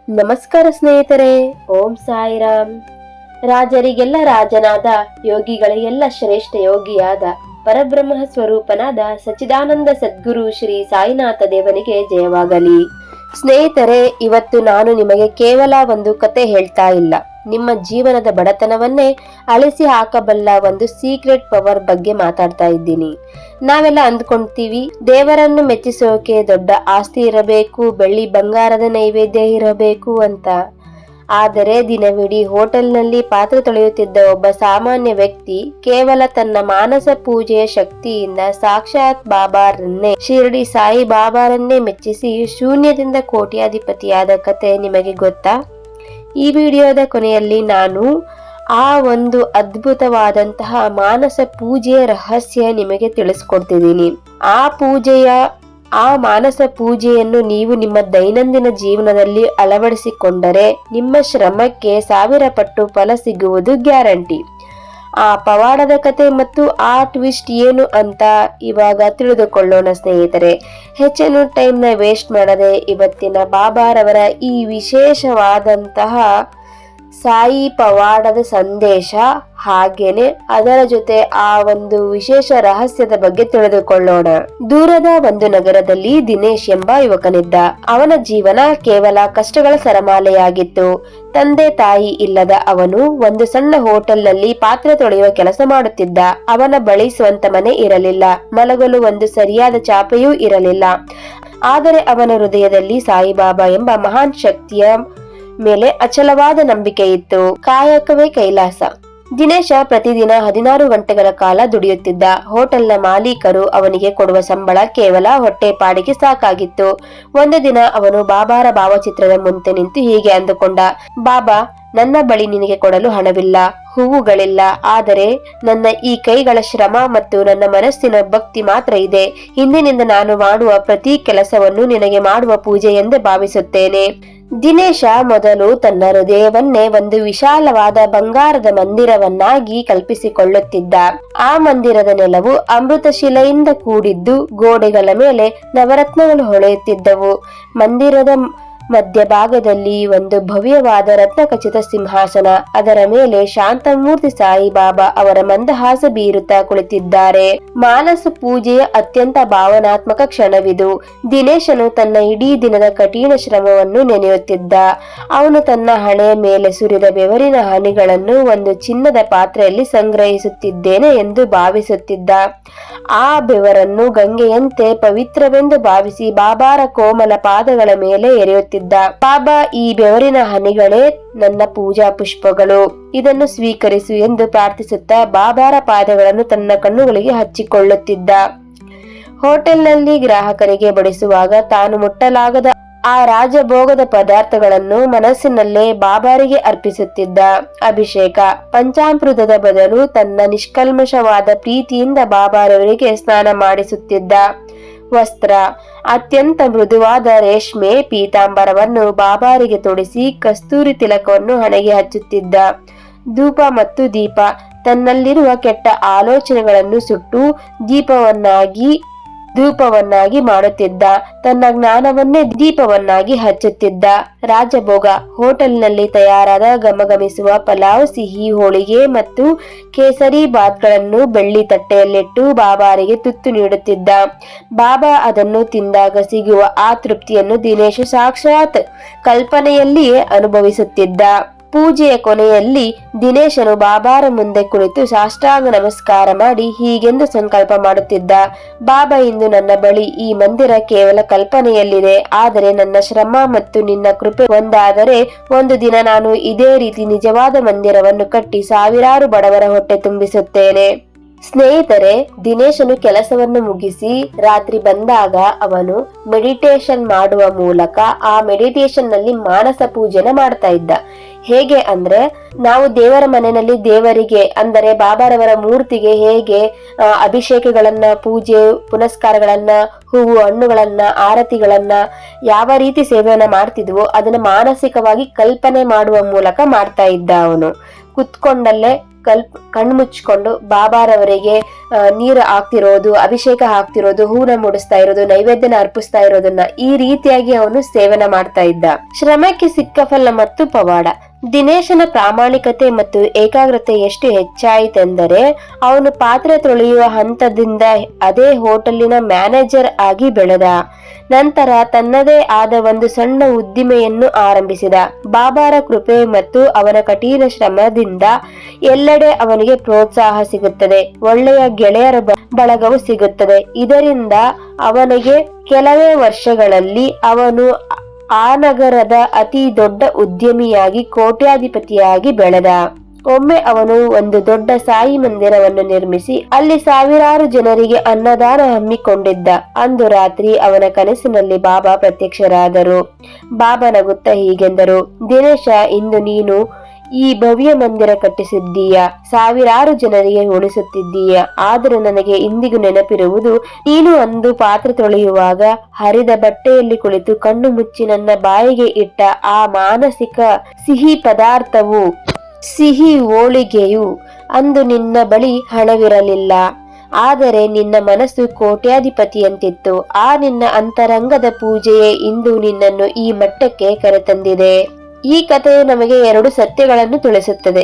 ನಮಸ್ಕಾರ ಸ್ನೇಹಿತರೆ, ಓಂ ಸಾಯಿರಾಮ್. ರಾಜರಿಗೆಲ್ಲ ರಾಜನಾದ, ಯೋಗಿಗಳಿಗೆಲ್ಲ ಶ್ರೇಷ್ಠ ಯೋಗಿಯಾದ ಪರಬ್ರಹ್ಮ ಸ್ವರೂಪನಾದ ಸಚ್ಚಿದಾನಂದ ಸದ್ಗುರು ಶ್ರೀ ಸಾಯಿನಾಥ ದೇವನಿಗೆ ಜಯವಾಗಲಿ. ಸ್ನೇಹಿತರೆ, ಇವತ್ತು ನಾನು ನಿಮಗೆ ಕೇವಲ ಒಂದು ಕತೆ ಹೇಳ್ತಾ ಇಲ್ಲ, ನಿಮ್ಮ ಜೀವನದ ಬಡತನವನ್ನೇ ಅಳಿಸಿ ಹಾಕಬಲ್ಲ ಒಂದು ಸೀಕ್ರೆಟ್ ಪವರ್ ಬಗ್ಗೆ ಮಾತಾಡ್ತಾ ಇದ್ದೀನಿ. ನಾವೆಲ್ಲ ಅಂದ್ಕೊಂತೀವಿ, ದೇವರನ್ನು ಮೆಚ್ಚಿಸೋಕೆ ದೊಡ್ಡ ಆಸ್ತಿ ಇರಬೇಕು, ಬೆಳ್ಳಿ ಬಂಗಾರದ ನೈವೇದ್ಯ ಇರಬೇಕು ಅಂತ. ಆದರೆ ದಿನವಿಡೀ ಹೋಟೆಲ್ನಲ್ಲಿ ಪಾತ್ರೆ ತೊಳೆಯುತ್ತಿದ್ದ ಒಬ್ಬ ಸಾಮಾನ್ಯ ವ್ಯಕ್ತಿ ಕೇವಲ ತನ್ನ ಮಾನಸ ಪೂಜೆಯ ಶಕ್ತಿಯಿಂದ ಸಾಕ್ಷಾತ್ ಬಾಬಾರನ್ನೇ, ಶಿರಡಿ ಸಾಯಿ ಬಾಬಾರನ್ನೇ ಮೆಚ್ಚಿಸಿ ಶೂನ್ಯದಿಂದ ಕೋಟ್ಯಾಧಿಪತಿಯಾದ ಕತೆ ನಿಮಗೆ ಗೊತ್ತಾ? ಈ ವಿಡಿಯೋದ ಕೊನೆಯಲ್ಲಿ ನಾನು ಆ ಒಂದು ಅದ್ಭುತವಾದಂತಹ ಮಾನಸ ಪೂಜೆಯ ರಹಸ್ಯ ನಿಮಗೆ ತಿಳಿಸ್ಕೊಡ್ತಿದ್ದೀನಿ. ಆ ಮಾನಸ ಪೂಜೆಯನ್ನು ನೀವು ನಿಮ್ಮ ದೈನಂದಿನ ಜೀವನದಲ್ಲಿ ಅಳವಡಿಸಿಕೊಂಡರೆ ನಿಮ್ಮ ಶ್ರಮಕ್ಕೆ 1000 ಪಟ್ಟು ಫಲ ಸಿಗುವುದು ಗ್ಯಾರಂಟಿ. ಆ ಪವಾಡದ ಕತೆ ಮತ್ತು ಆ ಟ್ವಿಸ್ಟ್ ಏನು ಅಂತ ಇವಾಗ ತಿಳಿದುಕೊಳ್ಳೋಣ ಸ್ನೇಹಿತರೆ. ಹೆಚ್ಚಿನ ಟೈಮ್ನ ವೇಸ್ಟ್ ಮಾಡದೆ ಇವತ್ತಿನ ಬಾಬಾರವರ ಈ ವಿಶೇಷವಾದಂತಹ ಸಾಯಿ ಪವಾಡದ ಸಂದೇಶ ಹಾಗೇನೆ ಅದರ ಜೊತೆ ಆ ಒಂದು ವಿಶೇಷ ರಹಸ್ಯದ ಬಗ್ಗೆ ತಿಳಿದುಕೊಳ್ಳೋಣ. ದೂರದ ಒಂದು ನಗರದಲ್ಲಿ ದಿನೇಶ್ ಎಂಬ ಯುವಕನಿದ್ದ. ಅವನ ಜೀವನ ಕೇವಲ ಕಷ್ಟಗಳ ಸರಮಾಲೆಯಾಗಿತ್ತು. ತಂದೆ ತಾಯಿ ಇಲ್ಲದ ಅವನು ಒಂದು ಸಣ್ಣ ಹೋಟೆಲ್ನಲ್ಲಿ ಪಾತ್ರೆ ತೊಳೆಯುವ ಕೆಲಸ ಮಾಡುತ್ತಿದ್ದ. ಅವನ ಬಳಿ ಸ್ವಂತ ಮನೆ ಇರಲಿಲ್ಲ, ಮಲಗಲು ಒಂದು ಸರಿಯಾದ ಚಾಪೆಯೂ ಇರಲಿಲ್ಲ. ಆದರೆ ಅವನ ಹೃದಯದಲ್ಲಿ ಸಾಯಿಬಾಬಾ ಎಂಬ ಮಹಾನ್ ಶಕ್ತಿಯ ಮೇಲೆ ಅಚಲವಾದ ನಂಬಿಕೆ ಇತ್ತು. ಕಾಯಕವೇ ಕೈಲಾಸ. ದಿನೇಶ ಪ್ರತಿದಿನ 16 ಗಂಟೆಗಳ ಕಾಲ ದುಡಿಯುತ್ತಿದ್ದ. ಹೋಟೆಲ್ನ ಮಾಲೀಕರು ಅವನಿಗೆ ಕೊಡುವ ಸಂಬಳ ಕೇವಲ ಹೊಟ್ಟೆಪಾಡಿಗೆ ಸಾಕಾಗಿತ್ತು. ಒಂದು ದಿನ ಅವನು ಬಾಬಾರ ಭಾವಚಿತ್ರದ ಮುಂದೆ ನಿಂತು ಹೀಗೆ ಅಂದುಕೊಂಡ, ಬಾಬಾ, ನನ್ನ ಬಳಿ ನಿನಗೆ ಕೊಡಲು ಹಣವಿಲ್ಲ, ಹೂವುಗಳಿಲ್ಲ, ಆದರೆ ನನ್ನ ಈ ಕೈಗಳ ಶ್ರಮ ಮತ್ತು ನನ್ನ ಮನಸ್ಸಿನ ಭಕ್ತಿ ಮಾತ್ರ ಇದೆ. ಇಂದಿನಿಂದ ನಾನು ಮಾಡುವ ಪ್ರತಿ ಕೆಲಸವನ್ನು ನಿನಗೆ ಮಾಡುವ ಪೂಜೆ ಎಂದೇ ಭಾವಿಸುತ್ತೇನೆ. ದಿನೇಶ ಮೊದಲು ತನ್ನ ಹೃದಯವನ್ನೇ ಒಂದು ವಿಶಾಲವಾದ ಬಂಗಾರದ ಮಂದಿರವನ್ನಾಗಿ ಕಲ್ಪಿಸಿಕೊಳ್ಳುತ್ತಿದ್ದ. ಆ ಮಂದಿರದ ನೆಲವು ಅಮೃತ ಶಿಲೆಯಿಂದ ಕೂಡಿದ್ದು, ಗೋಡೆಗಳ ಮೇಲೆ ನವರತ್ನಗಳು ಹೊಳೆಯುತ್ತಿದ್ದವು. ಮಂದಿರದ ಮಧ್ಯಭಾಗದಲ್ಲಿ ಒಂದು ಭವ್ಯವಾದ ರತ್ನಖಚಿತ ಸಿಂಹಾಸನ, ಅದರ ಮೇಲೆ ಶಾಂತಮೂರ್ತಿ ಸಾಯಿಬಾಬಾ ಅವರ ಮಂದಹಾಸ ಬೀರುತ್ತಾ ಕುಳಿತಿದ್ದಾರೆ. ಮಾನಸ ಪೂಜೆಯ ಅತ್ಯಂತ ಭಾವನಾತ್ಮಕ ಕ್ಷಣವಿದು. ದಿನೇಶನು ತನ್ನ ಇಡೀ ದಿನದ ಕಠಿಣ ಶ್ರಮವನ್ನು ನೆನೆಯುತ್ತಿದ್ದ. ಅವನು ತನ್ನ ಹಣೆಯ ಮೇಲೆ ಸುರಿದ ಬೆವರಿನ ಹನಿಗಳನ್ನು ಒಂದು ಚಿನ್ನದ ಪಾತ್ರೆಯಲ್ಲಿ ಸಂಗ್ರಹಿಸುತ್ತಿದ್ದೇನೆ ಎಂದು ಭಾವಿಸುತ್ತಿದ್ದ. ಆ ಬೆವರನ್ನು ಗಂಗೆಯಂತೆ ಪವಿತ್ರವೆಂದು ಭಾವಿಸಿ ಬಾಬಾರ ಕೋಮಲ ಪಾದಗಳ ಮೇಲೆ ಎರೆಯುತ್ತಿದ್ದ. ಬಾಬಾ, ಈ ಬೆವರಿನ ಹನಿಗಳೇ ನನ್ನ ಪೂಜಾ ಪುಷ್ಪಗಳು, ಇದನ್ನು ಸ್ವೀಕರಿಸು ಎಂದು ಪ್ರಾರ್ಥಿಸುತ್ತಾ ಬಾಬಾರ ಪಾದಗಳನ್ನು ತನ್ನ ಕಣ್ಣುಗಳಿಗೆ ಹಚ್ಚಿಕೊಳ್ಳುತ್ತಿದ್ದ. ಹೋಟೆಲ್ನಲ್ಲಿ ಗ್ರಾಹಕರಿಗೆ ಬಡಿಸುವಾಗ ತಾನು ಮುಟ್ಟಲಾಗದ ಆ ರಾಜಭೋಗದ ಪದಾರ್ಥಗಳನ್ನು ಮನಸ್ಸಿನಲ್ಲೇ ಬಾಬಾರಿಗೆ ಅರ್ಪಿಸುತ್ತಿದ್ದ. ಅಭಿಷೇಕ, ಪಂಚಾಮೃತದ ಬದಲು ತನ್ನ ನಿಷ್ಕಲ್ಮಶವಾದ ಪ್ರೀತಿಯಿಂದ ಬಾಬಾರವರಿಗೆ ಸ್ನಾನ ಮಾಡಿಸುತ್ತಿದ್ದ. ವಸ್ತ್ರ, ಅತ್ಯಂತ ಮೃದುವಾದ ರೇಷ್ಮೆ ಪೀತಾಂಬರವನ್ನು ಬಾಬಾರಿಗೆ ತೊಡಿಸಿ ಕಸ್ತೂರಿ ತಿಲಕವನ್ನು ಹಣೆಗೆ ಹಚ್ಚುತ್ತಿದ್ದ. ಧೂಪ ಮತ್ತು ದೀಪ, ತನ್ನಲ್ಲಿರುವ ಕೆಟ್ಟ ಆಲೋಚನೆಗಳನ್ನು ಸುಟ್ಟು ಧೂಪವನ್ನಾಗಿ ಮಾಡುತ್ತಿದ್ದ. ತನ್ನ ಜ್ಞಾನವನ್ನೇ ದೀಪವನ್ನಾಗಿ ಹಚ್ಚುತ್ತಿದ್ದ. ರಾಜಭೋಗ, ಹೋಟೆಲ್ನಲ್ಲಿ ತಯಾರಾದ ಘಮಘಮಿಸುವ ಪಲಾವ್, ಸಿಹಿ ಹೋಳಿಗೆ ಮತ್ತು ಕೇಸರಿ ಬಾತ್ಗಳನ್ನು ಬೆಳ್ಳಿ ತಟ್ಟೆಯಲ್ಲಿಟ್ಟು ಬಾಬಾರಿಗೆ ತುತ್ತು ನೀಡುತ್ತಿದ್ದ. ಬಾಬಾ ಅದನ್ನು ತಿಂದಾಗ ಸಿಗುವ ಆ ತೃಪ್ತಿಯನ್ನು ದಿನೇಶ್ ಸಾಕ್ಷಾತ್ ಕಲ್ಪನೆಯಲ್ಲಿಯೇ ಅನುಭವಿಸುತ್ತಿದ್ದ. ಪೂಜೆಯ ಕೊನೆಯಲ್ಲಿ ದಿನೇಶನು ಬಾಬಾರ ಮುಂದೆ ಕುಳಿತು ಸಾಷ್ಟಾಂಗ ನಮಸ್ಕಾರ ಮಾಡಿ ಹೀಗೆಂದು ಸಂಕಲ್ಪ ಮಾಡುತ್ತಿದ್ದ, ಬಾಬಾ, ಇಂದು ನನ್ನ ಬಳಿ ಈ ಮಂದಿರ ಕೇವಲ ಕಲ್ಪನೆಯಲ್ಲಿದೆ, ಆದರೆ ನನ್ನ ಶ್ರಮ ಮತ್ತು ನಿನ್ನ ಕೃಪೆ ಒಂದಾದರೆ ಒಂದು ದಿನ ನಾನು ಇದೇ ರೀತಿ ನಿಜವಾದ ಮಂದಿರವನ್ನು ಕಟ್ಟಿ ಸಾವಿರಾರು ಬಡವರ ಹೊಟ್ಟೆ ತುಂಬಿಸುತ್ತೇನೆ. ಸ್ನೇಹಿತರೆ, ದಿನೇಶನು ಕೆಲಸವನ್ನು ಮುಗಿಸಿ ರಾತ್ರಿ ಬಂದಾಗ ಅವನು ಮೆಡಿಟೇಷನ್ ಮಾಡುವ ಮೂಲಕ ಆ ಮೆಡಿಟೇಷನ್ ನಲ್ಲಿ ಮಾನಸ ಪೂಜೆನ ಮಾಡ್ತಾ ಇದ್ದ. ಹೇಗೆ ಅಂದ್ರೆ, ನಾವು ದೇವರ ಮನೆಯಲ್ಲಿ ದೇವರಿಗೆ ಅಂದರೆ ಬಾಬಾರವರ ಮೂರ್ತಿಗೆ ಹೇಗೆ ಅಭಿಷೇಕಗಳನ್ನ, ಪೂಜೆ ಪುನಸ್ಕಾರಗಳನ್ನ, ಹೂವು ಹಣ್ಣುಗಳನ್ನ, ಆರತಿಗಳನ್ನ ಯಾವ ರೀತಿ ಸೇವೆಯನ್ನ ಮಾಡ್ತಿದ್ವೋ ಅದನ್ನ ಮಾನಸಿಕವಾಗಿ ಕಲ್ಪನೆ ಮಾಡುವ ಮೂಲಕ ಮಾಡ್ತಾ ಇದ್ದ. ಅವನು ಕುತ್ಕೊಂಡಲ್ಲೇ ಕಣ್ಮುಚ್ಕೊಂಡು ಬಾಬಾರವರಿಗೆ ನೀರು ಹಾಕ್ತಿರೋದು, ಅಭಿಷೇಕ ಹಾಕ್ತಿರೋದು, ಹೂನ ಮುಡಿಸ್ತಾ ಇರೋದು, ನೈವೇದ್ಯನ ಅರ್ಪಿಸ್ತಾ ಇರೋದನ್ನ ಈ ರೀತಿಯಾಗಿ ಅವನು ಸೇವನೆ ಮಾಡ್ತಾ ಇದ್ದ. ಶ್ರಮಕ್ಕೆ ಸಿಕ್ಕ ಫಲ ಮತ್ತು ಪವಾಡ. ದಿನೇಶನ ಪ್ರಾಮಾಣಿಕತೆ ಮತ್ತು ಏಕಾಗ್ರತೆ ಎಷ್ಟು ಹೆಚ್ಚಾಯಿತೆಂದರೆ ಅವನು ಪಾತ್ರೆ ತೊಳೆಯುವ ಹಂತದಿಂದ ಅದೇ ಹೋಟೆಲಿನ ಮ್ಯಾನೇಜರ್ ಆಗಿ ಬೆಳೆದ. ನಂತರ ತನ್ನದೇ ಆದ ಒಂದು ಸಣ್ಣ ಉದ್ದಿಮೆಯನ್ನು ಆರಂಭಿಸಿದ. ಬಾಬಾರ ಕೃಪೆ ಮತ್ತು ಅವನ ಕಠಿಣ ಶ್ರಮದಿಂದ ಎಲ್ಲೆಡೆ ಅವನಿಗೆ ಪ್ರೋತ್ಸಾಹ ಸಿಗುತ್ತದೆ, ಒಳ್ಳೆಯ ಗೆಳೆಯರ ಬಳಗವು ಸಿಗುತ್ತದೆ. ಇದರಿಂದ ಅವನಿಗೆ ಕೆಲವೇ ವರ್ಷಗಳಲ್ಲಿ ಅವನು ಆ ನಗರದ ಅತಿ ದೊಡ್ಡ ಉದ್ಯಮಿಯಾಗಿ ಕೋಟ್ಯಾಧಿಪತಿಯಾಗಿ ಬೆಳೆದ. ಒಮ್ಮೆ ಅವನು ಒಂದು ದೊಡ್ಡ ಸಾಯಿ ಮಂದಿರವನ್ನು ನಿರ್ಮಿಸಿ ಅಲ್ಲಿ ಸಾವಿರಾರು ಜನರಿಗೆ ಅನ್ನದಾನ ಹಮ್ಮಿಕೊಂಡಿದ್ದ. ಅಂದು ರಾತ್ರಿ ಅವನ ಕನಸಿನಲ್ಲಿ ಬಾಬಾ ಪ್ರತ್ಯಕ್ಷರಾದರು. ಬಾಬಾ ನಗುತ್ತಾ ಹೀಗೆಂದರು, ದಿನೇಶ, ಇಂದು ನೀನು ಈ ಭವ್ಯ ಮಂದಿರ ಕಟ್ಟಿಸಿದ್ದೀಯ, ಸಾವಿರಾರು ಜನರಿಗೆ ಉಳಿಸುತ್ತಿದ್ದೀಯ. ಆದರೆ ನನಗೆ ಇಂದಿಗೂ ನೆನಪಿರುವುದು, ನೀನು ಅಂದು ಪಾತ್ರೆ ತೊಳೆಯುವಾಗ ಹರಿದ ಬಟ್ಟೆಯಲ್ಲಿ ಕುಳಿತು ಕಣ್ಣು ಮುಚ್ಚಿ ನನ್ನ ಬಾಯಿಗೆ ಇಟ್ಟ ಆ ಮಾನಸಿಕ ಸಿಹಿ ಪದಾರ್ಥವು, ಸಿಹಿ ಹೋಳಿಗೆಯು. ಅಂದು ನಿನ್ನ ಬಳಿ ಹಣವಿರಲಿಲ್ಲ, ಆದರೆ ನಿನ್ನ ಮನಸ್ಸು ಕೋಟ್ಯಾಧಿಪತಿಯಂತಿತ್ತು. ಆ ನಿನ್ನ ಅಂತರಂಗದ ಪೂಜೆಯೇ ಇಂದು ನಿನ್ನನ್ನು ಈ ಮಟ್ಟಕ್ಕೆ ಕರೆತಂದಿದೆ. ಈ ಕಥೆಯು ನಮಗೆ ಎರಡು ಸತ್ಯಗಳನ್ನು ತಿಳಿಸುತ್ತದೆ.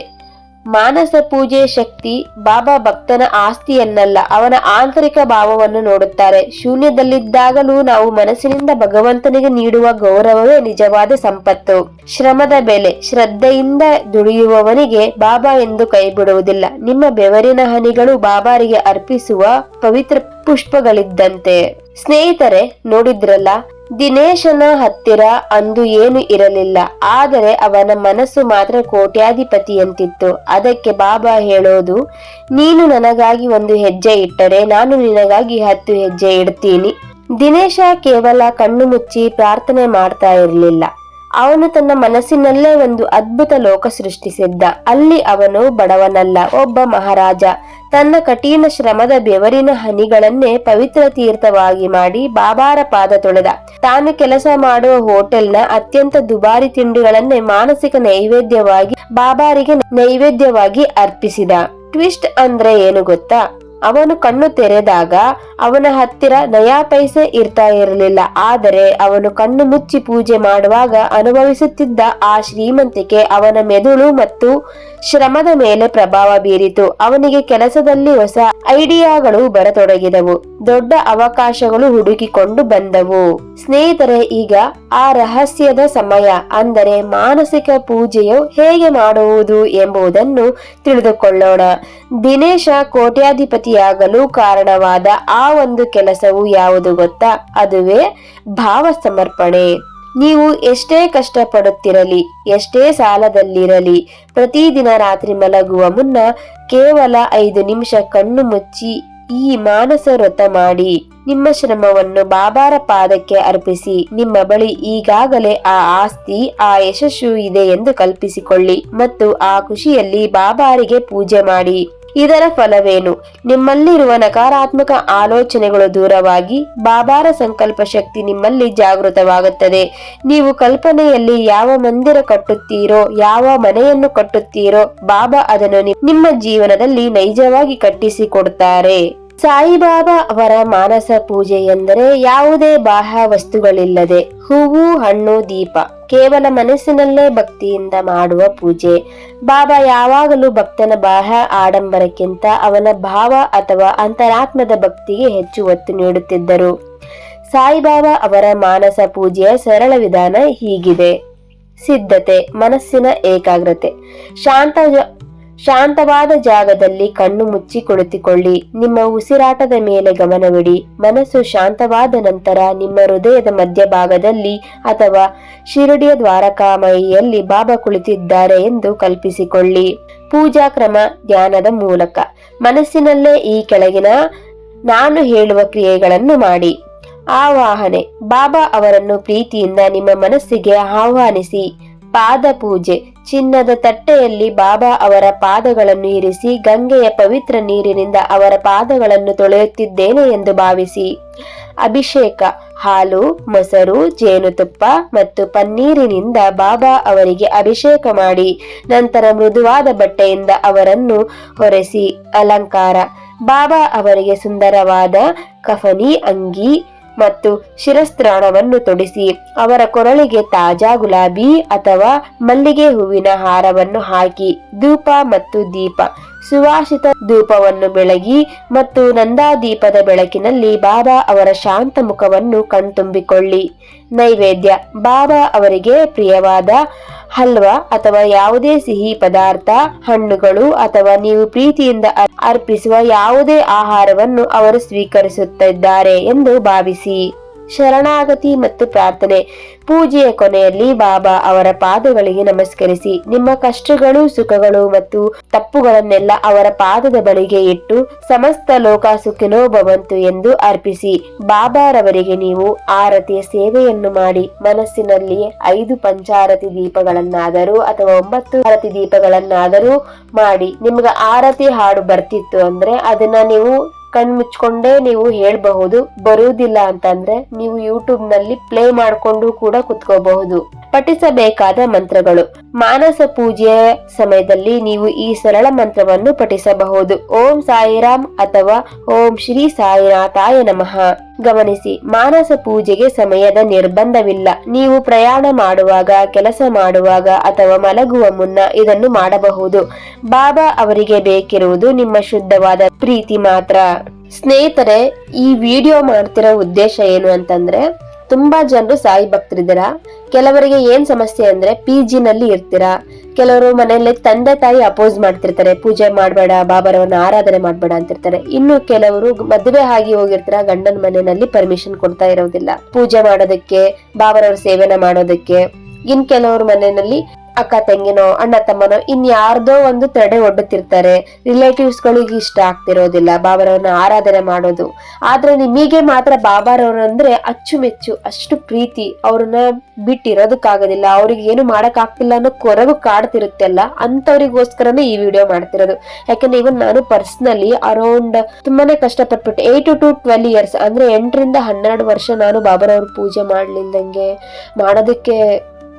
ಮಾನಸ ಪೂಜೆ ಶಕ್ತಿ. ಬಾಬಾ ಭಕ್ತನ ಆಸ್ತಿಯನ್ನಲ್ಲ, ಅವನ ಆಂತರಿಕ ಭಾವವನ್ನು ನೋಡುತ್ತಾರೆ. ಶೂನ್ಯದಲ್ಲಿದ್ದಾಗಲೂ ನಾವು ಮನಸ್ಸಿನಿಂದ ಭಗವಂತನಿಗೆ ನೀಡುವ ಗೌರವವೇ ನಿಜವಾದ ಸಂಪತ್ತು. ಶ್ರಮದ ಬೆಲೆ. ಶ್ರದ್ಧೆಯಿಂದ ದುಡಿಯುವವನಿಗೆ ಬಾಬಾ ಎಂದು ಕೈ ಬಿಡುವುದಿಲ್ಲ. ನಿಮ್ಮ ಬೆವರಿನ ಹನಿಗಳು ಬಾಬಾರಿಗೆ ಅರ್ಪಿಸುವ ಪವಿತ್ರ ಪುಷ್ಪಗಳಿದ್ದಂತೆ. ಸ್ನೇಹಿತರೆ, ನೋಡಿದ್ರಲ್ಲ, ದಿನೇಶನ ಹತ್ತಿರ ಅಂದು ಏನು ಇರಲಿಲ್ಲ, ಆದರೆ ಅವನ ಮನಸ್ಸು ಮಾತ್ರ ಕೋಟ್ಯಾಧಿಪತಿಯಂತಿತ್ತು. ಅದಕ್ಕೆ ಬಾಬಾ ಹೇಳೋದು, ನೀನು ನನಗಾಗಿ ಒಂದು ಹೆಜ್ಜೆ ಇಟ್ಟರೆ ನಾನು ನಿನಗಾಗಿ 10 ಹೆಜ್ಜೆ ಇಡ್ತೀನಿ. ದಿನೇಶ ಕೇವಲ ಕಣ್ಣು ಮುಚ್ಚಿ ಪ್ರಾರ್ಥನೆ ಮಾಡ್ತಾ ಇರಲಿಲ್ಲ. ಅವನು ತನ್ನ ಮನಸ್ಸಿನಲ್ಲೇ ಒಂದು ಅದ್ಭುತ ಲೋಕ ಸೃಷ್ಟಿಸಿದ್ದ. ಅಲ್ಲಿ ಅವನು ಬಡವನಲ್ಲ, ಒಬ್ಬ ಮಹಾರಾಜ. ತನ್ನ ಕಠಿಣ ಶ್ರಮದ ಬೆವರಿನ ಹನಿಗಳನ್ನೇ ಪವಿತ್ರ ತೀರ್ಥವಾಗಿ ಮಾಡಿ ಬಾಬಾರ ಪಾದ ತೊಳೆದ. ತಾನು ಕೆಲಸ ಮಾಡುವ ಹೋಟೆಲ್ನ ಅತ್ಯಂತ ದುಬಾರಿ ತಿಂಡಿಗಳನ್ನೇ ಮಾನಸಿಕ ನೈವೇದ್ಯವಾಗಿ ಬಾಬಾರಿಗೆ ನೈವೇದ್ಯವಾಗಿ ಅರ್ಪಿಸಿದ. ಟ್ವಿಸ್ಟ್ ಅಂದ್ರೆ ಏನು ಗೊತ್ತಾ? ಅವನು ಕಣ್ಣು ತೆರೆದಾಗ ಅವನ ಹತ್ತಿರ ನಯಾ ಪೈಸೆ ಇರ್ತಾ ಇರಲಿಲ್ಲ, ಆದರೆ ಅವನು ಕಣ್ಣು ಮುಚ್ಚಿ ಪೂಜೆ ಮಾಡುವಾಗ ಅನುಭವಿಸುತ್ತಿದ್ದ ಆ ಶ್ರೀಮಂತಿಕೆ ಅವನ ಮೆದುಳು ಮತ್ತು ಶ್ರಮದ ಮೇಲೆ ಪ್ರಭಾವ ಬೀರಿತು. ಅವನಿಗೆ ಕೆಲಸದಲ್ಲಿ ಹೊಸ ಐಡಿಯಾಗಳು ಬರತೊಡಗಿದವು, ದೊಡ್ಡ ಅವಕಾಶಗಳು ಹುಡುಕಿಕೊಂಡು ಬಂದವು. ಸ್ನೇಹಿತರೆ, ಈಗ ಆ ರಹಸ್ಯದ ಸಮಯ. ಅಂದರೆ ಮಾನಸಿಕ ಪೂಜೆಯು ಹೇಗೆ ಮಾಡುವುದು ಎಂಬುದನ್ನು ತಿಳಿದುಕೊಳ್ಳೋಣ. ದಿನೇಶ ಕೋಟ್ಯಾಧಿಪತಿಯಾಗಲು ಕಾರಣವಾದ ಆ ಒಂದು ಕೆಲಸವು ಯಾವುದು ಗೊತ್ತಾ? ಅದುವೇ ಭಾವ ಸಮರ್ಪಣೆ. ನೀವು ಎಷ್ಟೇ ಕಷ್ಟಪಡುತ್ತಿರಲಿ, ಎಷ್ಟೇ ಸಾಲದಲ್ಲಿರಲಿ, ಪ್ರತಿದಿನ ರಾತ್ರಿ ಮಲಗುವ ಮುನ್ನ ಕೇವಲ 5 ನಿಮಿಷ ಕಣ್ಣು ಮುಚ್ಚಿ ಈ ಮಾನಸ ವ್ರತ ಮಾಡಿ. ನಿಮ್ಮ ಶ್ರಮವನ್ನು ಬಾಬಾರ ಪಾದಕ್ಕೆ ಅರ್ಪಿಸಿ. ನಿಮ್ಮ ಬಳಿ ಈಗಾಗಲೇ ಆ ಆಸ್ತಿ, ಆ ಯಶಸ್ಸು ಇದೆ ಎಂದು ಕಲ್ಪಿಸಿಕೊಳ್ಳಿ ಮತ್ತು ಆ ಖುಷಿಯಲ್ಲಿ ಬಾಬಾರಿಗೆ ಪೂಜೆ ಮಾಡಿ. ಇದರ ಫಲವೇನು? ನಿಮ್ಮಲ್ಲಿರುವ ನಕಾರಾತ್ಮಕ ಆಲೋಚನೆಗಳು ದೂರವಾಗಿ ಬಾಬಾರ ಸಂಕಲ್ಪ ಶಕ್ತಿ ನಿಮ್ಮಲ್ಲಿ ಜಾಗೃತವಾಗುತ್ತದೆ. ನೀವು ಕಲ್ಪನೆಯಲ್ಲಿ ಯಾವ ಮಂದಿರ ಕಟ್ಟುತ್ತೀರೋ, ಯಾವ ಮನೆಯನ್ನು ಕಟ್ಟುತ್ತೀರೋ, ಬಾಬಾ ಅದನ್ನು ನಿಮ್ಮ ಜೀವನದಲ್ಲಿ ನೈಜವಾಗಿ ಕಟ್ಟಿಸಿಕೊಡುತ್ತಾರೆ. ಸಾಯಿಬಾಬಾ ಅವರ ಮಾನಸ ಪೂಜೆ ಎಂದರೆ ಯಾವುದೇ ಬಾಹ್ಯ ವಸ್ತುಗಳಿಲ್ಲದೆ ಹೂವು, ಹಣ್ಣು, ದೀಪ, ಕೇವಲ ಮನಸ್ಸಿನಲ್ಲೇ ಭಕ್ತಿಯಿಂದ ಮಾಡುವ ಪೂಜೆ. ಬಾಬಾ ಯಾವಾಗಲೂ ಭಕ್ತನ ಬಾಹ್ಯ ಆಡಂಬರಕ್ಕಿಂತ ಅವನ ಭಾವ ಅಥವಾ ಅಂತರಾತ್ಮದ ಭಕ್ತಿಗೆ ಹೆಚ್ಚು ಒತ್ತು ನೀಡುತ್ತಿದ್ದರು. ಸಾಯಿಬಾಬಾ ಅವರ ಮಾನಸ ಪೂಜೆಯ ಸರಳ ವಿಧಾನ ಹೀಗಿದೆ. ಸಿದ್ಧತೆ. ಮನಸ್ಸಿನ ಏಕಾಗ್ರತೆ. ಶಾಂತವಾದ ಜಾಗದಲ್ಲಿ ಕಣ್ಣು ಮುಚ್ಚಿ ಕುಳಿತುಕೊಳ್ಳಿ. ನಿಮ್ಮ ಉಸಿರಾಟದ ಮೇಲೆ ಗಮನವಿಡಿ. ಮನಸ್ಸು ಶಾಂತವಾದ ನಂತರ ನಿಮ್ಮ ಹೃದಯದ ಮಧ್ಯಭಾಗದಲ್ಲಿ ಅಥವಾ ಶಿರಡಿಯ ದ್ವಾರಕಾಮಯಿಯಲ್ಲಿ ಬಾಬಾ ಕುಳಿತಿದ್ದಾರೆ ಎಂದು ಕಲ್ಪಿಸಿಕೊಳ್ಳಿ. ಪೂಜಾ ಕ್ರಮ. ಧ್ಯಾನದ ಮೂಲಕ ಮನಸ್ಸಿನಲ್ಲೇ ಈ ಕೆಳಗಿನ ನಾನು ಹೇಳುವ ಕ್ರಿಯೆಗಳನ್ನು ಮಾಡಿ. ಆವಾಹನೆ. ಬಾಬಾ ಅವರನ್ನು ಪ್ರೀತಿಯಿಂದ ನಿಮ್ಮ ಮನಸ್ಸಿಗೆ ಆಹ್ವಾನಿಸಿ. ಪಾದ ಪೂಜೆ. ಚಿನ್ನದ ತಟ್ಟೆಯಲ್ಲಿ ಬಾಬಾ ಅವರ ಪಾದಗಳನ್ನು ಇರಿಸಿ ಗಂಗೆಯ ಪವಿತ್ರ ನೀರಿನಿಂದ ಅವರ ಪಾದಗಳನ್ನು ತೊಳೆಯುತ್ತಿದ್ದೇನೆ ಎಂದು ಭಾವಿಸಿ. ಅಭಿಷೇಕ. ಹಾಲು, ಮೊಸರು, ಜೇನುತುಪ್ಪ ಮತ್ತು ಪನ್ನೀರಿನಿಂದ ಬಾಬಾ ಅವರಿಗೆ ಅಭಿಷೇಕ ಮಾಡಿ ನಂತರ ಮೃದುವಾದ ಬಟ್ಟೆಯಿಂದ ಅವರನ್ನು ಒರೆಸಿ ಅಲಂಕಾರ. ಬಾಬಾ ಅವರಿಗೆ ಸುಂದರವಾದ ಕಫನಿ ಅಂಗಿ ಮತ್ತು ಶಿರಸ್ತ್ರಾಣವನ್ನು ತೊಡಿಸಿ ಅವರ ಕೊರಳಿಗೆ ತಾಜಾ ಗುಲಾಬಿ ಅಥವಾ ಮಲ್ಲಿಗೆ ಹೂವಿನ ಹಾರವನ್ನು ಹಾಕಿ ಧೂಪ ಮತ್ತು ದೀಪ ಸುವಾಸಿತ ಧೂಪವನ್ನು ಬೆಳಗಿ ಮತ್ತು ನಂದಾದೀಪದ ಬೆಳಕಿನಲ್ಲಿ ಬಾಬಾ ಅವರ ಶಾಂತ ಮುಖವನ್ನು ಕಣ್ತುಂಬಿಕೊಳ್ಳಿ. ನೈವೇದ್ಯ: ಬಾಬಾ ಅವರಿಗೆ ಪ್ರಿಯವಾದ ಹಲ್ವಾ ಅಥವಾ ಯಾವುದೇ ಸಿಹಿ ಪದಾರ್ಥ, ಹಣ್ಣುಗಳು ಅಥವಾ ನೀವು ಪ್ರೀತಿಯಿಂದ ಅರ್ಪಿಸುವ ಯಾವುದೇ ಆಹಾರವನ್ನು ಅವರು ಸ್ವೀಕರಿಸುತ್ತಿದ್ದಾರೆ ಎಂದು ಭಾವಿಸಿ. ಶರಣಾಗತಿ ಮತ್ತು ಪ್ರಾರ್ಥನೆ: ಪೂಜೆಯ ಕೊನೆಯಲ್ಲಿ ಬಾಬಾ ಅವರ ಪಾದಗಳಿಗೆ ನಮಸ್ಕರಿಸಿ ನಿಮ್ಮ ಕಷ್ಟಗಳು, ಸುಖಗಳು ಮತ್ತು ತಪ್ಪುಗಳನ್ನೆಲ್ಲ ಅವರ ಪಾದದ ಬಳಿಗೆ ಇಟ್ಟು ಸಮಸ್ತ ಲೋಕ ಸುಖಿನೋ ಭವಂತು ಎಂದು ಅರ್ಪಿಸಿ. ಬಾಬಾರವರಿಗೆ ನೀವು ಆರತಿಯ ಸೇವೆಯನ್ನು ಮಾಡಿ ಮನಸ್ಸಿನಲ್ಲಿಯೇ 5 ಪಂಚಾರತಿ ದೀಪಗಳನ್ನಾದರೂ ಅಥವಾ 9 ಆರತಿ ದೀಪಗಳನ್ನಾದರೂ ಮಾಡಿ. ನಿಮ್ಗೆ ಆರತಿ ಹಾಡು ಬರ್ತಿತ್ತು ಅಂದ್ರೆ ಅದನ್ನ ನೀವು ಕಣ್ಮುಚ್ಕೊಂಡೇ ನೀವು ಹೇಳ್ಬಹುದು. ಬರುವುದಿಲ್ಲ ಅಂತಂದ್ರೆ ನೀವು ಯೂಟ್ಯೂಬ್ ನಲ್ಲಿ ಪ್ಲೇ ಮಾಡಿಕೊಂಡು ಕೂಡ ಕುತ್ಕೋಬಹುದು. ಪಠಿಸಬೇಕಾದ ಮಂತ್ರಗಳು: ಮಾನಸ ಪೂಜೆಯ ಸಮಯದಲ್ಲಿ ನೀವು ಈ ಸರಳ ಮಂತ್ರವನ್ನು ಪಠಿಸಬಹುದು. ಓಂ ಸಾಯಿರಾಮ್ ಅಥವಾ ಓಂ ಶ್ರೀ ಸಾಯಿನಾಥಾಯ ನಮಃ. ಗಮನಿಸಿ, ಮಾನಸ ಪೂಜೆಗೆ ಸಮಯದ ನಿರ್ಬಂಧವಿಲ್ಲ. ನೀವು ಪ್ರಯಾಣ ಮಾಡುವಾಗ, ಕೆಲಸ ಮಾಡುವಾಗ ಅಥವಾ ಮಲಗುವ ಮುನ್ನ ಇದನ್ನು ಮಾಡಬಹುದು. ಬಾಬಾ ಅವರಿಗೆ ಬೇಕಿರುವುದು ನಿಮ್ಮ ಶುದ್ಧವಾದ ಪ್ರೀತಿ ಮಾತ್ರ. ಸ್ನೇಹಿತರೆ, ಈ ವಿಡಿಯೋ ಮಾಡ್ತಿರೋ ಉದ್ದೇಶ ಏನು ಅಂತಂದ್ರೆ, ತುಂಬಾ ಜನರು ಸಾಯಿ ಭಕ್ತರಿದ್ದೀರಾ. ಕೆಲವರಿಗೆ ಏನ್ ಸಮಸ್ಯೆ ಅಂದ್ರೆ PG ನಲ್ಲಿ ಇರ್ತೀರಾ. ಕೆಲವರು ಮನೆಯಲ್ಲಿ ತಂದೆ ತಾಯಿ ಅಪೋಸ್ ಮಾಡ್ತಿರ್ತಾರೆ, ಪೂಜೆ ಮಾಡ್ಬೇಡ, ಬಾಬಾರವ್ರನ್ನ ಆರಾಧನೆ ಮಾಡ್ಬೇಡ ಅಂತಿರ್ತಾರೆ. ಇನ್ನು ಕೆಲವರು ಮದುವೆ ಆಗಿ ಹೋಗಿರ್ತೀರಾ, ಗಂಡನ ಮನೆಯಲ್ಲಿ ಪರ್ಮಿಷನ್ ಕೊಡ್ತಾ ಇರೋದಿಲ್ಲ ಪೂಜೆ ಮಾಡೋದಕ್ಕೆ, ಬಾಬಾರವ್ರ ಸೇವೆನ ಮಾಡೋದಕ್ಕೆ. ಇನ್ ಕೆಲವರು ಮನೆಯಲ್ಲಿ ಅಕ್ಕ ತಂಗಿನೋ ಅಣ್ಣ ತಮ್ಮನೋ ಇನ್ಯಾರ್ದೋ ಒಂದು ತಡೆ ಒಡ್ಡುತ್ತಿರ್ತಾರೆ. ರಿಲೇಟಿವ್ಸ್ ಗಳಿಗೆ ಇಷ್ಟ ಆಗ್ತಿರೋದಿಲ್ಲ ಬಾಬಾರವ್ರನ್ನ ಆರಾಧನೆ ಮಾಡೋದು. ಆದ್ರೆ ನಿಮಗೆ ಮಾತ್ರ ಬಾಬಾರವ್ರಂದ್ರೆ ಅಚ್ಚುಮೆಚ್ಚು, ಅಷ್ಟು ಪ್ರೀತಿ, ಅವ್ರನ್ನ ಬಿಟ್ಟಿರೋದಕ್ಕಾಗೋದಿಲ್ಲ, ಅವ್ರಿಗೆ ಏನು ಮಾಡಕ್ ಆಗ್ತಿಲ್ಲ ಅನ್ನೋ ಕೊರಗು ಕಾಡ್ತಿರುತ್ತೆಲ್ಲ, ಅಂತವ್ರಿಗೋಸ್ಕರನೇ ಈ ವಿಡಿಯೋ ಮಾಡ್ತಿರೋದು. ಯಾಕಂದ್ರೆ ಇವನ್ ನಾನು ಪರ್ಸನಲಿ ಅರೌಂಡ್ ತುಂಬಾನೇ ಕಷ್ಟಪಟ್ಬಿಟ್ಟು 8 to 12 years ಅಂದ್ರೆ 8 ರಿಂದ 12 ವರ್ಷ ನಾನು ಬಾಬಾರವ್ರ ಪೂಜೆ ಮಾಡ್ಲಿಲ್ದಂಗೆ, ಮಾಡೋದಕ್ಕೆ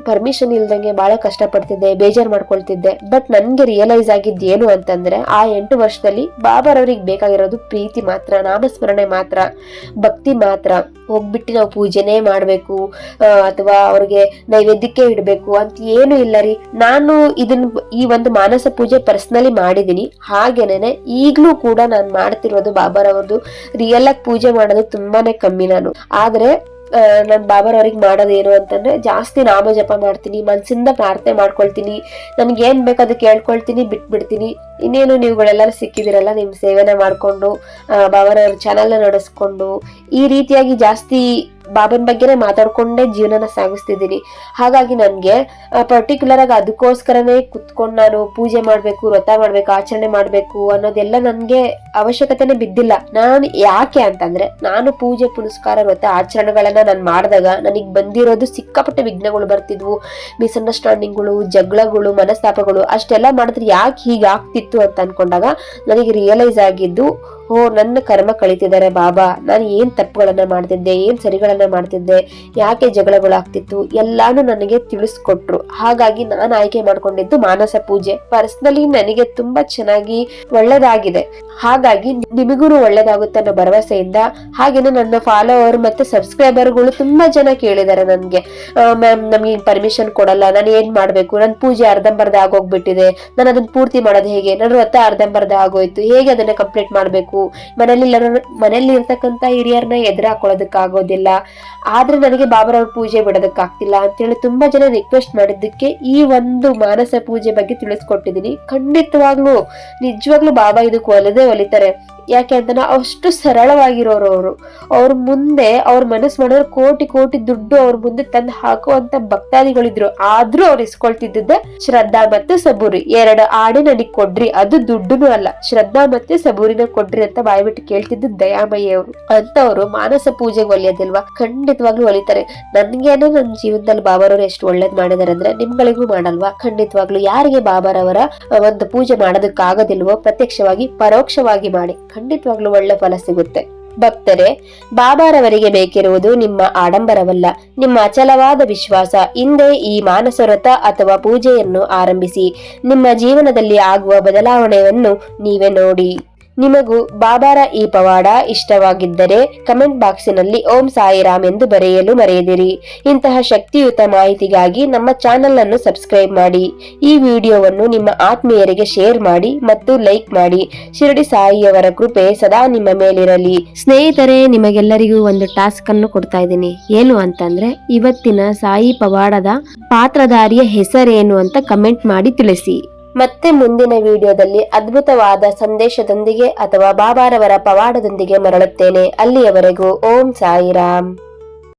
ಪರ್ಮಿಷನ್ ಇಲ್ದಂಗೆ ಬಹಳ ಕಷ್ಟಪಡ್ತಿದ್ದೆ, ಬೇಜಾರ್ ಮಾಡ್ಕೊಳ್ತಿದ್ದೆ. ಬಟ್ ನನ್ಗೆ ರಿಯಲೈಸ್ ಆಗಿದ್ದು ಏನು ಅಂತಂದ್ರೆ, ಆ 8 ವರ್ಷದಲ್ಲಿ ಬಾಬಾರವ್ರಿಗೆ ಬೇಕಾಗಿರೋದು ಪ್ರೀತಿ ಮಾತ್ರ, ನಾಮಸ್ಮರಣೆ ಮಾತ್ರ, ಭಕ್ತಿ ಮಾತ್ರ. ಹೋಗ್ಬಿಟ್ಟು ನಾವು ಪೂಜೆನೇ ಮಾಡ್ಬೇಕು ಅಥವಾ ಅವ್ರಿಗೆ ನೈವೇದ್ಯಕ್ಕೆ ಇಡ್ಬೇಕು ಅಂತ ಏನು ಇಲ್ಲ ರೀ. ನಾನು ಈ ಒಂದು ಮಾನಸ ಪೂಜೆ ಪರ್ಸನಲಿ ಮಾಡಿದೀನಿ. ಹಾಗೇನೆ ಈಗ್ಲೂ ಕೂಡ ನಾನು ಮಾಡ್ತಿರೋದು ಬಾಬಾರವ್ರದ್ದು. ರಿಯಲ್ ಆಗಿ ಪೂಜೆ ಮಾಡೋದು ತುಂಬಾನೇ ಕಮ್ಮಿ ನಾನು. ಆದ್ರೆ ನಾನ್ ಬಾಬಾರವ್ರಿಗೆ ಮಾಡೋದು ಏನು ಅಂತಂದ್ರೆ, ಜಾಸ್ತಿ ನಾಮ ಜಪ ಮಾಡ್ತೀನಿ, ಮನ್ಸಿಂದ ಪ್ರಾರ್ಥನೆ ಮಾಡ್ಕೊಳ್ತೀನಿ, ನನ್ಗೆ ಏನ್ ಬೇಕು ಅದಕ್ಕೆ ಕೇಳ್ಕೊಳ್ತೀನಿ, ಬಿಟ್ಬಿಡ್ತೀನಿ. ಇನ್ನೇನು ನೀವುಗಳೆಲ್ಲರೂ ಸಿಕ್ಕಿದಿರಲ್ಲ, ನಿಮ್ ಸೇವೆನ ಮಾಡ್ಕೊಂಡು ಬಾಬಾರವ್ರ ಚಾನೆಲ್ನ ನಡೆಸ್ಕೊಂಡು ಈ ರೀತಿಯಾಗಿ ಜಾಸ್ತಿ ಬಾಬನ್ ಬಗ್ಗೆನೇ ಮಾತಾಡ್ಕೊಂಡೇ ಜೀವನನ ಸಾಗಿಸ್ತಿದ್ದೀನಿ. ಹಾಗಾಗಿ ನನ್ಗೆ ಪರ್ಟಿಕ್ಯುಲರ್ ಆಗಿ ಅದಕ್ಕೋಸ್ಕರನೇ ಕುತ್ಕೊಂಡು ನಾನು ಪೂಜೆ ಮಾಡ್ಬೇಕು, ವ್ರತ ಮಾಡ್ಬೇಕು, ಆಚರಣೆ ಮಾಡ್ಬೇಕು ಅನ್ನೋದೆಲ್ಲ ನನ್ಗೆ ಅವಶ್ಯಕತೆನೆ ಬಿದ್ದಿಲ್ಲ. ನಾನು ಯಾಕೆ ಅಂತಂದ್ರೆ, ನಾನು ಪೂಜೆ ಪುನಸ್ಕಾರ ವ್ರತ ಆಚರಣೆಗಳನ್ನ ನಾನು ಮಾಡಿದಾಗ ನನಗ್ ಬಂದಿರೋದು ಸಿಕ್ಕಾಪಟ್ಟೆ ವಿಘ್ನಗಳು ಬರ್ತಿದ್ವು, ಮಿಸ್ಅಂಡರ್ಸ್ಟ್ಯಾಂಡಿಂಗ್ಗಳು, ಜಗಳಗಳು, ಮನಸ್ತಾಪಗಳು. ಅಷ್ಟೆಲ್ಲ ಮಾಡಿದ್ರೆ ಯಾಕೆ ಹೀಗಾಗ್ತಿತ್ತು ಅಂತ ಅನ್ಕೊಂಡಾಗ ನನಗೆ ರಿಯಲೈಸ್ ಆಗಿದ್ದು, ನನ್ನ ಕರ್ಮ ಕಳೀತಿದ್ದಾರೆ ಬಾಬಾ, ನಾನು ಏನ್ ತಪ್ಪುಗಳನ್ನ ಮಾಡ್ತಿದ್ದೆ, ಏನ್ ಸರಿಗಳನ್ನ ಮಾಡ್ತಿದ್ದೆ, ಯಾಕೆ ಜಗಳಗಳಾಗ್ತಿತ್ತು ಎಲ್ಲಾನು ನನಗೆ ತಿಳಿಸ್ಕೊಟ್ರು. ಹಾಗಾಗಿ ನಾನು ಆಯ್ಕೆ ಮಾಡ್ಕೊಂಡಿದ್ದು ಮಾನಸ ಪೂಜೆ. ಪರ್ಸನಲಿ ನನಗೆ ತುಂಬಾ ಚೆನ್ನಾಗಿ ಒಳ್ಳೇದಾಗಿದೆ. ಹಾಗಾಗಿ ನಿಮಗೂ ಒಳ್ಳೇದಾಗುತ್ತೆ ಅನ್ನೋ ಭರವಸೆಯಿಂದ, ಹಾಗೇನೆ ನನ್ನ ಫಾಲೋವರ್ ಮತ್ತೆ ಸಬ್ಸ್ಕ್ರೈಬರ್ಗಳು ತುಂಬಾ ಜನ ಕೇಳಿದ್ದಾರೆ ನನ್ಗೆ, ಮ್ಯಾಮ್ ನಮ್ಗೆ ಪರ್ಮಿಷನ್ ಕೊಡಲ್ಲ, ನಾನು ಏನ್ ಮಾಡ್ಬೇಕು, ನನ್ ಪೂಜೆ ಅರ್ಧಂಬರ್ಧ ಆಗೋಗ್ಬಿಟ್ಟಿದೆ, ನಾನು ಅದನ್ನ ಪೂರ್ತಿ ಮಾಡೋದು ಹೇಗೆ, ನನ್ನ ವ್ರತ ಅರ್ಧಂಬರ್ಧ ಆಗೋಯ್ತು, ಹೇಗೆ ಅದನ್ನ ಕಂಪ್ಲೀಟ್ ಮಾಡ್ಬೇಕು, ಮನೆಯಲ್ಲಿ ಇರ್ತಕ್ಕಂತ ಹಿರಿಯರನ್ನ ಎದುರಾಕೊಳ್ಳೋದಕ್ಕಾಗೋದಿಲ್ಲ, ಆದ್ರೆ ನನಗೆ ಬಾಬಾರವ್ರ ಪೂಜೆ ಬಿಡೋದಕ್ಕಾಗ್ತಿಲ್ಲ ಅಂತೇಳಿ ತುಂಬಾ ಜನ ರಿಕ್ವೆಸ್ಟ್ ಮಾಡಿದ್ದಕ್ಕೆ ಈ ಒಂದು ಮಾನಸ ಪೂಜೆ ಬಗ್ಗೆ ತಿಳಿಸ್ಕೊಟ್ಟಿದೀನಿ. ಖಂಡಿತವಾಗ್ಲೂ ನಿಜವಾಗ್ಲೂ ಬಾಬಾ ಇದಕ್ಕೆ ಒಲಿತಾರೆ. ಯಾಕೆ ಅಂತ ಅಷ್ಟು ಸರಳವಾಗಿರೋರು ಅವರು. ಅವ್ರ ಮುಂದೆ ಅವ್ರ ಮನಸ್ಸು ಮಾಡಿದ್ರೆ ಕೋಟಿ ಕೋಟಿ ದುಡ್ಡು ಅವ್ರ ಮುಂದೆ ತಂದು ಹಾಕುವಂತ ಭಕ್ತಾದಿಗಳಿದ್ರು. ಆದ್ರೂ ಅವ್ರು ಇಸ್ಕೊಳ್ತಿದ್ದೆ ಶ್ರದ್ಧಾ ಮತ್ತೆ ಸಬೂರಿ 2 ಆಡಿ ನನಗ್ ಕೊಡ್ರಿ, ಅದು ದುಡ್ಡುನು ಅಲ್ಲ, ಶ್ರದ್ಧಾ ಮತ್ತೆ ಸಬೂರಿನ ಕೊಡ್ರಿ ಅಂತ ಬಾಯ್ಬಿಟ್ಟು ಕೇಳ್ತಿದ್ದು ದಯಾಮಯ್ಯ ಅವರು. ಅಂತವ್ರು ಮಾನಸ ಪೂಜೆಗೆ ಒಲಿಯೋದಿಲ್ವಾ? ಖಂಡಿತವಾಗ್ಲೂ ಒಲಿತಾರೆ. ನನ್ಗೇನೆ ನನ್ನ ಜೀವನದಲ್ಲಿ ಬಾಬಾರವ್ರು ಎಷ್ಟು ಒಳ್ಳೇದ್ ಮಾಡಿದಾರೆ ಅಂದ್ರೆ ನಿಮ್ಗಳಿಗೂ ಮಾಡಲ್ವಾ? ಖಂಡಿತವಾಗ್ಲು ಯಾರಿಗೆ ಬಾಬಾರವರ ಒಂದು ಪೂಜೆ ಮಾಡೋದಕ್ಕಾಗೋದಿಲ್ವೋ ಪ್ರತ್ಯಕ್ಷವಾಗಿ ಪರೋಕ್ಷವಾಗಿ ಮಾಡಿ, ಖಂಡಿತವಾಗ್ಲೂ ಒಳ್ಳೆ ಫಲ ಸಿಗುತ್ತೆ. ಭಕ್ತರೇ, ಬಾಬಾರವರಿಗೆ ಬೇಕಿರುವುದು ನಿಮ್ಮ ಆಡಂಬರವಲ್ಲ, ನಿಮ್ಮ ಅಚಲವಾದ ವಿಶ್ವಾಸ. ಹಿಂದೆ ಈ ಮಾನಸ ವ್ರತ ಅಥವಾ ಪೂಜೆಯನ್ನು ಆರಂಭಿಸಿ ನಿಮ್ಮ ಜೀವನದಲ್ಲಿ ಆಗುವ ಬದಲಾವಣೆಯನ್ನು ನೀವೇ ನೋಡಿ. ನಿಮಗೂ ಬಾಬಾರ ಈ ಪವಾಡ ಇಷ್ಟವಾಗಿದ್ದರೆ ಕಮೆಂಟ್ ಬಾಕ್ಸಿನಲ್ಲಿ ಓಂ ಸಾಯಿರಾಮ್ ಎಂದು ಬರೆಯಲು ಮರೆಯದಿರಿ. ಇಂತಹ ಶಕ್ತಿಯುತ ಮಾಹಿತಿಗಾಗಿ ನಮ್ಮ ಚಾನೆಲ್ ಅನ್ನು ಸಬ್ಸ್ಕ್ರೈಬ್ ಮಾಡಿ. ಈ ವಿಡಿಯೋವನ್ನು ನಿಮ್ಮ ಆತ್ಮೀಯರಿಗೆ ಶೇರ್ ಮಾಡಿ ಮತ್ತು ಲೈಕ್ ಮಾಡಿ. ಶಿರಡಿ ಸಾಯಿಯವರ ಕೃಪೆ ಸದಾ ನಿಮ್ಮ ಮೇಲಿರಲಿ. ಸ್ನೇಹಿತರೆ, ನಿಮಗೆಲ್ಲರಿಗೂ ಒಂದು ಟಾಸ್ಕ್ ಅನ್ನು ಕೊಡ್ತಾ ಇದ್ದೀನಿ. ಏನು ಅಂತಂದ್ರೆ, ಇವತ್ತಿನ ಸಾಯಿ ಪವಾಡದ ಪಾತ್ರಧಾರಿಯ ಹೆಸರೇನು ಅಂತ ಕಮೆಂಟ್ ಮಾಡಿ ತಿಳಿಸಿ. ಮತ್ತೆ ಮುಂದಿನ ವಿಡಿಯೋದಲ್ಲಿ ಅದ್ಭುತವಾದ ಸಂದೇಶದೊಂದಿಗೆ ಅಥವಾ ಬಾಬಾರವರ ಪವಾಡದೊಂದಿಗೆ ಮರಳುತ್ತೇನೆ. ಅಲ್ಲಿಯವರೆಗೂ ಓಂ ಸಾಯಿರಾಮ್.